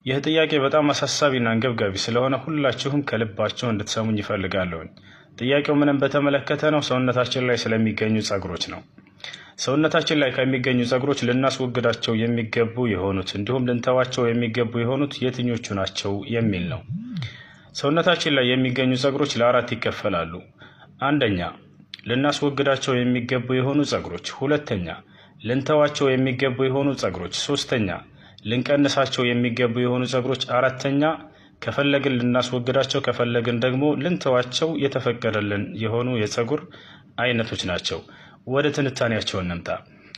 ይህ ጥያቄ በጣም አሳሳቢና አንገብጋቢ ስለሆነ ሁላችሁም ከልባችሁ እንድትሰሙኝ ይፈልጋለሁ። ጥያቄው ምንም በተመለከተ ነው፣ ሰውነታችን ላይ ስለሚገኙ ጸጉሮች ነው። ሰውነታችን ላይ ከሚገኙ ጸጉሮች ልናስወግዳቸው የሚገቡ የሆኑት እንዲሁም ልንተዋቸው የሚገቡ የሆኑት የትኞቹ ናቸው የሚል ነው። ሰውነታችን ላይ የሚገኙ ጸጉሮች ለአራት ይከፈላሉ። አንደኛ ልናስወግዳቸው የሚገቡ የሆኑ ጸጉሮች፣ ሁለተኛ ልንተዋቸው የሚገቡ የሆኑ ጸጉሮች፣ ሶስተኛ ልንቀንሳቸው የሚገቡ የሆኑ ጸጉሮች፣ አራተኛ ከፈለግን ልናስወግዳቸው ከፈለግን ደግሞ ልንተዋቸው የተፈቀደልን የሆኑ የጸጉር አይነቶች ናቸው። ወደ ትንታኔያቸው እንምጣ።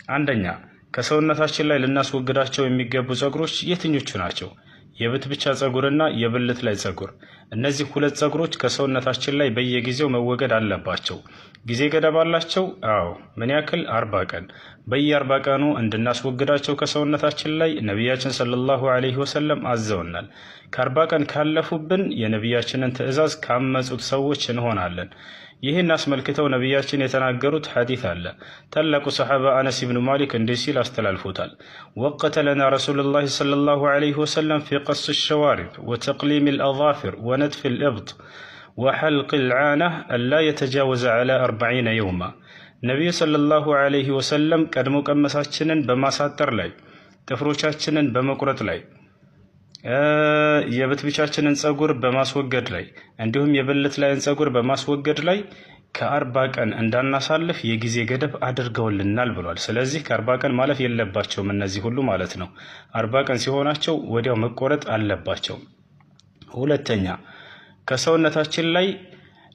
አንደኛ ከሰውነታችን ላይ ልናስወግዳቸው የሚገቡ ጸጉሮች የትኞቹ ናቸው? የብትብቻ ጸጉርና የብልት ላይ ጸጉር። እነዚህ ሁለት ጸጉሮች ከሰውነታችን ላይ በየጊዜው መወገድ አለባቸው። ጊዜ ገደብ አላቸው? አዎ። ምን ያክል? 40 ቀን። በየ40 ቀኑ እንድናስወግዳቸው ከሰውነታችን ላይ ነቢያችን ሰለላሁ ዐለይሂ ወሰለም አዘውናል። ከ40 ቀን ካለፉብን የነቢያችንን ትዕዛዝ ካመጹት ሰዎች እንሆናለን። ይህን አስመልክተው ነቢያችን የተናገሩት ሐዲስ አለ። ታላቁ ሰሐባ አነስ ብኑ ማሊክ እንዲህ ሲል አስተላልፎታል። ወቀተ ለና ረሱሉላህ ሰለላሁ ዐለይሂ ወሰለም ፊ ቀስ ሸዋሪብ ወተቅሊም ልአዛፊር ወነትፍ ልእብጥ ወሐልቅ ልዓና አላ የተጃወዘ ዐላ 40 የውማ። ነቢዩ ሰለላሁ ዐለይሂ ወሰለም ቀድሞ ቀመሳችንን በማሳጠር ላይ፣ ጥፍሮቻችንን በመቁረጥ ላይ፣ የብትብቻችንን ጸጉር በማስወገድ ላይ እንዲሁም የብልት ላይን ጸጉር በማስወገድ ላይ ከ40 ቀን እንዳናሳልፍ የጊዜ ገደብ አድርገውልናል ብሏል። ስለዚህ ከ40 ቀን ማለፍ የለባቸውም እነዚህ ሁሉ ማለት ነው። 40 ቀን ሲሆናቸው ወዲያው መቆረጥ አለባቸው። ሁለተኛ ከሰውነታችን ላይ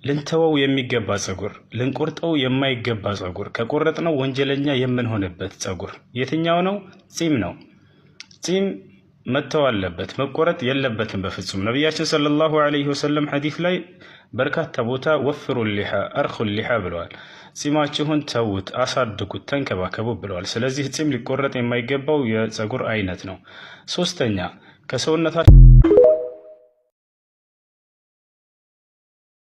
ልንተወው የሚገባ ጸጉር፣ ልንቆርጠው የማይገባ ጸጉር፣ ከቆረጥነው ወንጀለኛ የምንሆንበት ጸጉር የትኛው ነው? ጺም ነው። ጺም መተው አለበት፣ መቆረጥ የለበትም በፍጹም። ነቢያችን ሰለላሁ ዐለይሂ ወሰለም ሐዲስ ላይ በርካታ ቦታ ወፍሩ ሊሓ አርኹ ሊሓ ብለዋል። ጺማችሁን ተውት፣ አሳድጉት፣ ተንከባከቡ ብለዋል። ስለዚህ ጺም ሊቆረጥ የማይገባው የጸጉር አይነት ነው። ሶስተኛ ከሰውነታችን